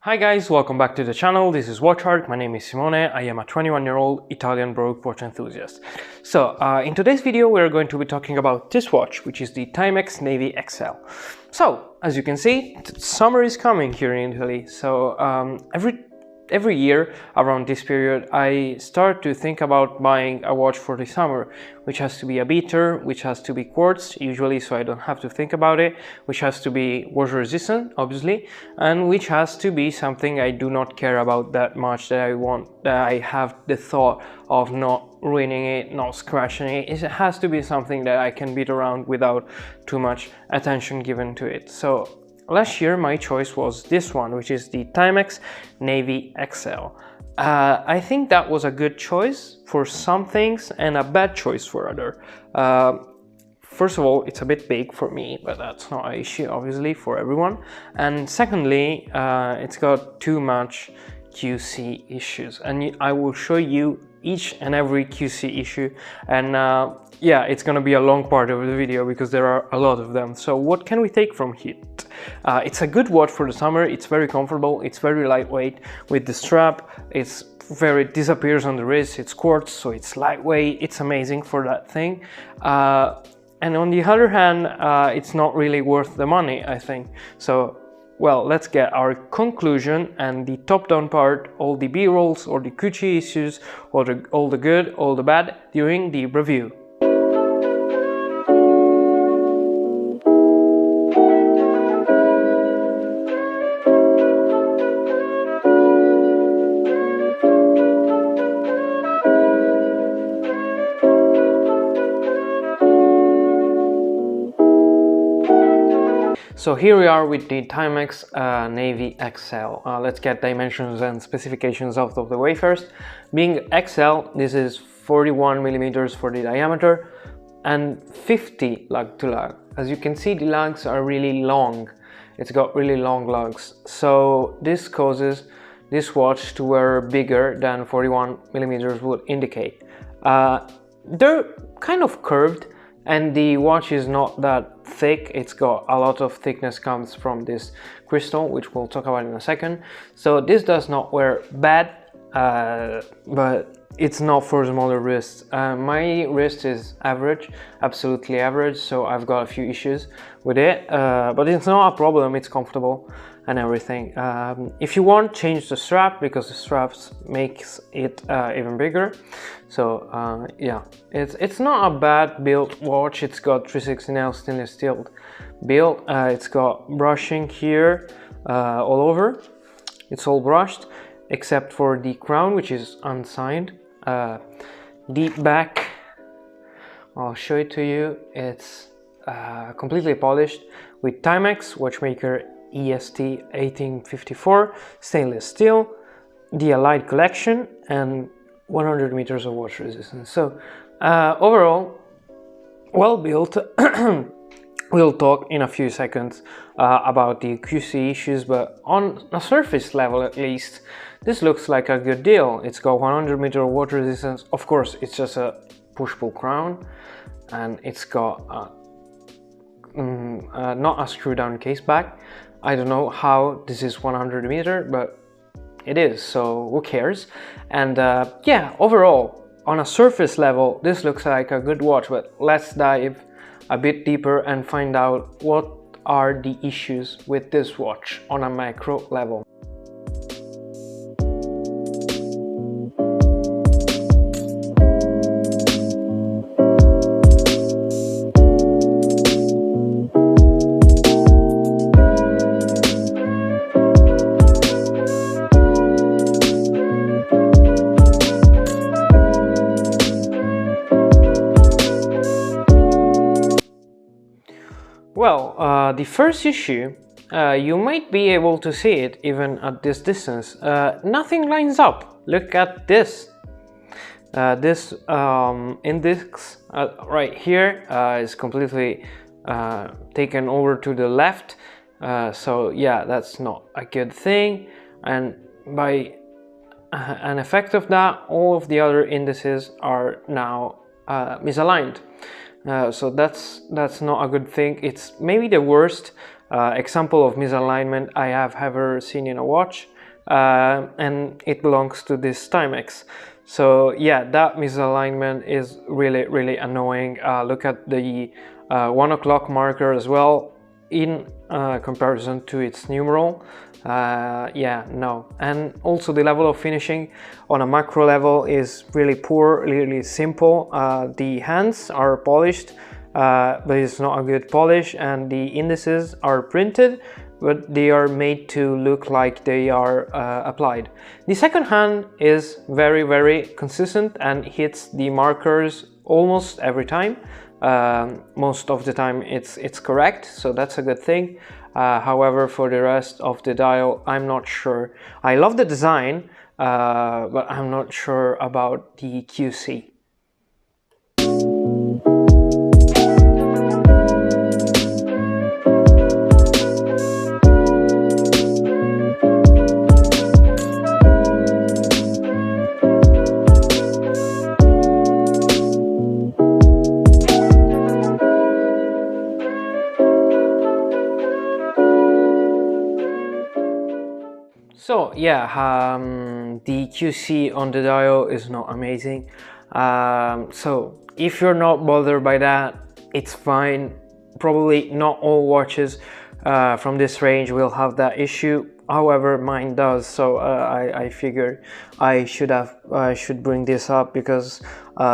Hi guys, welcome back to the channel. This is watcharc. My name is Simone. I am a 21-year-old Italian broke watch enthusiast. So in today's video we're going to be talking about this watch, which is the TIMEX NAVI XL. So as you can see, summer is coming here in Italy. So every year around this period I start to think about buying a watch for the summer, which has to be a beater, which has to be quartz usually so I don't have to think about it, which has to be water resistant obviously, and which has to be something I do not care about that much, that I have the thought of not ruining it, not scratching it. It has to be something that I can beat around without too much attention given to it. So last year my choice was this one, which is the TIMEX NAVI XL. I think that was a good choice for some things and a bad choice for other. First of all, it's a bit big for me, but that's not an issue obviously for everyone. And secondly, it's got too much QC issues, and I will show you each and every QC issue, and yeah, it's gonna be a long part of the video because there are a lot of them. So what can we take from it? It's a good watch for the summer. It's very comfortable, it's very lightweight with the strap, it disappears on the wrist, it's quartz, so it's lightweight, it's amazing for that thing. And on the other hand, it's not really worth the money, I think. So well, let's get our conclusion and the top-down part, all the B-rolls or the QC issues, or all the good, all the bad during the review. So here we are with the TIMEX NAVI XL. Let's get dimensions and specifications out of the way first. Being XL, this is 41 millimeters for the diameter and 50 lug to lug. As you can see, the lugs are really long. It's got really long lugs. So this causes this watch to wear bigger than 41 millimeters would indicate. They're kind of curved, and the watch is not that thick. It's got a lot of thickness comes from this crystal, which we'll talk about in a second. So this does not wear bad, but it's not for smaller wrists. My wrist is average, absolutely average, so I've got a few issues with it, but it's not a problem. It's comfortable and everything. If you want, change the strap because the straps makes it even bigger. So yeah, it's not a bad built watch. It's got 360 stainless steel build. It's got brushing here all over. It's all brushed except for the crown, which is unsigned. The back, I'll show it to you. It's completely polished with Timex watchmaker EST 1854 stainless steel, the Allied collection, and 100 meters of water resistance. So overall, well built. We'll talk in a few seconds about the QC issues, but on a surface level at least, this looks like a good deal. It's got 100 meter of water resistance. Of course, it's just a push-pull crown, and it's got not a screw-down case back. I don't know how this is 100 meter, but it is, so who cares? And yeah, overall, on a surface level, this looks like a good watch, but let's dive a bit deeper and find out what are the issues with this watch on a macro level. Well, the first issue, you might be able to see it even at this distance. Nothing lines up. Look at this. This index right here is completely taken over to the left. So yeah, that's not a good thing. And by an effect of that, all of the other indices are now misaligned. So that's not a good thing. It's maybe the worst example of misalignment I have ever seen in a watch, and it belongs to this Timex. So yeah, that misalignment is really annoying. Look at the 1 o'clock marker as well in comparison to its numeral. Yeah, no. And also the level of finishing on a macro level is really poor, really simple. The hands are polished, but it's not a good polish, and the indices are printed, but they are made to look like they are applied. The second hand is very consistent and hits the markers almost every time. Most of the time it's correct, so that's a good thing. However, for the rest of the dial, I'm not sure. I love the design, but I'm not sure about the QC. So yeah, the QC on the dial is not amazing. So if you're not bothered by that, it's fine. Probably not all watches from this range will have that issue. However, mine does. So I figured I should bring this up because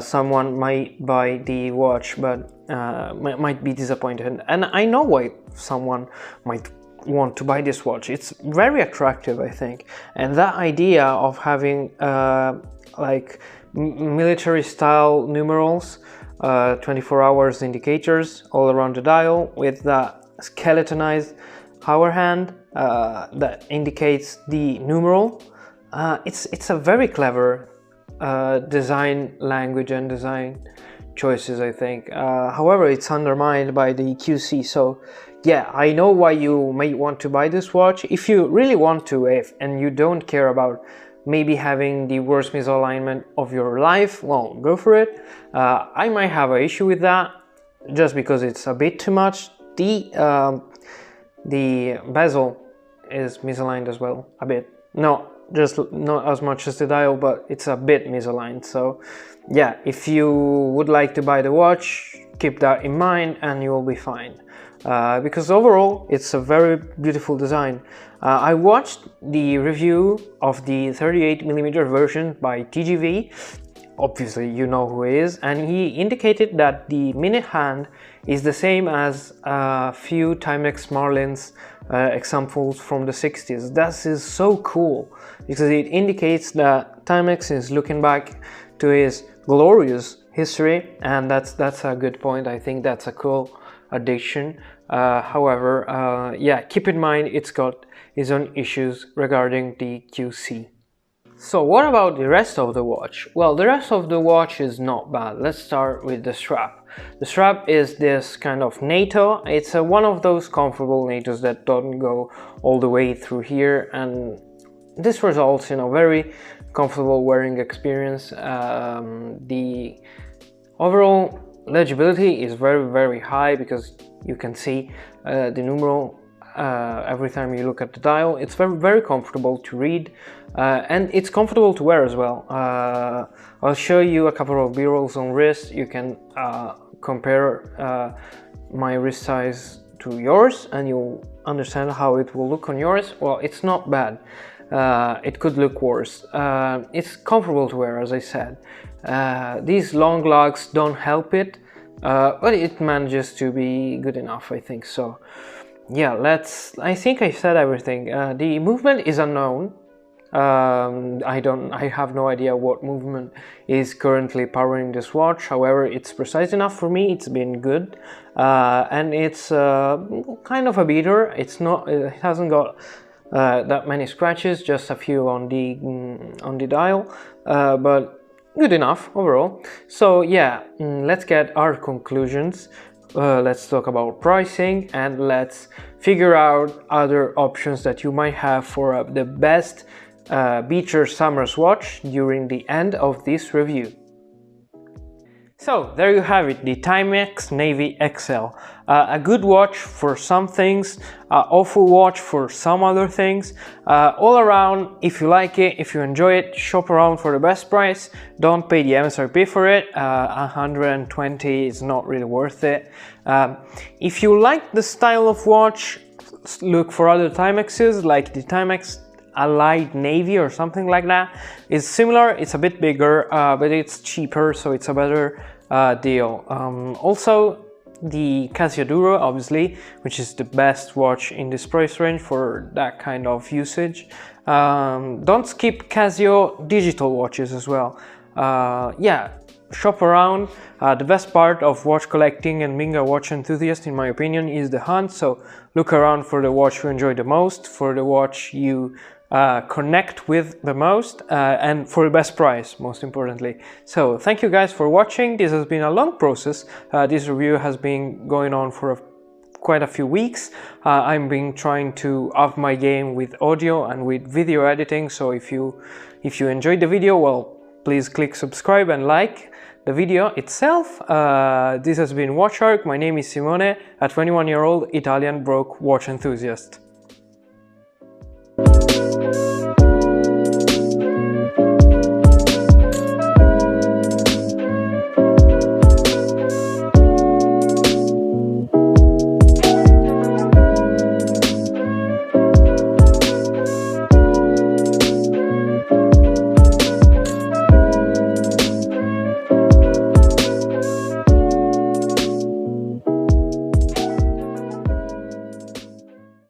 someone might buy the watch, but might be disappointed. And I know why someone might want to buy this watch. It's very attractive, I think, and that idea of having like military style numerals, 24 hours indicators all around the dial with that skeletonized hour hand that indicates the numeral, it's a very clever design language and design choices, I think. However, it's undermined by the QC. So yeah, I know why you may want to buy this watch. If you really want to, and you don't care about maybe having the worst misalignment of your life, well, go for it. I might have an issue with that just because it's a bit too much. The bezel is misaligned as well, a bit. Not as much as the dial, but it's a bit misaligned. So yeah, if you would like to buy the watch, keep that in mind and you will be fine. Because overall it's a very beautiful design. I watched the review of the 38mm version by TGV. Obviously you know who he is, and he indicated that the minute hand is the same as a few Timex Marlins examples from the 60s. That is so cool because it indicates that Timex is looking back to his glorious history, and that's a good point. I think that's a cool addition. However, yeah, keep in mind it's got its own issues regarding the QC. So what about the rest of the watch? Well, the rest of the watch is not bad. Let's start with the strap. The strap is this kind of NATO. It's one of those comfortable NATOs that don't go all the way through here, and this results in a very comfortable wearing experience. The overall legibility is very high because you can see the numeral every time you look at the dial. It's very comfortable to read, and it's comfortable to wear as well. I'll show you a couple of b-rolls on wrist. You can compare my wrist size to yours and you'll understand how it will look on yours. Well, it's not bad. It could look worse. It's comfortable to wear, as I said. These long lugs don't help it, but it manages to be good enough, I think. So yeah, I think I said everything. The movement is unknown. I have no idea what movement is currently powering this watch. However, it's precise enough for me. It's been good, and it's kind of a beater. It hasn't got that many scratches, just a few on the dial, but good enough overall. So yeah, let's get our conclusions. Let's talk about pricing, and let's figure out other options that you might have for the best beacher summer's watch during the end of this review. So there you have it, the TIMEX NAVI XL. A good watch for some things, awful watch for some other things. All around, if you like it, if you enjoy it, shop around for the best price. Don't pay the MSRP for it. 120 is not really worth it. If you like the style of watch, look for other Timexes like the TIMEX Allied Navy or something like that. It's similar, it's a bit bigger, but it's cheaper, so it's a better deal. Also, the Casio Duro, obviously, which is the best watch in this price range for that kind of usage. Don't skip Casio digital watches as well. Yeah, shop around. The best part of watch collecting and being a watch enthusiast, in my opinion, is the hunt. So look around for the watch you enjoy the most, for the watch you connect with the most, and for the best price, most importantly. So thank you guys for watching. This has been a long process. This review has been going on for quite a few weeks. I've been trying to up my game with audio and with video editing. So if you enjoyed the video, well, please click subscribe and like the video itself. This has been watcharc. My name is Simone, a 21-year-old Italian broke watch enthusiast.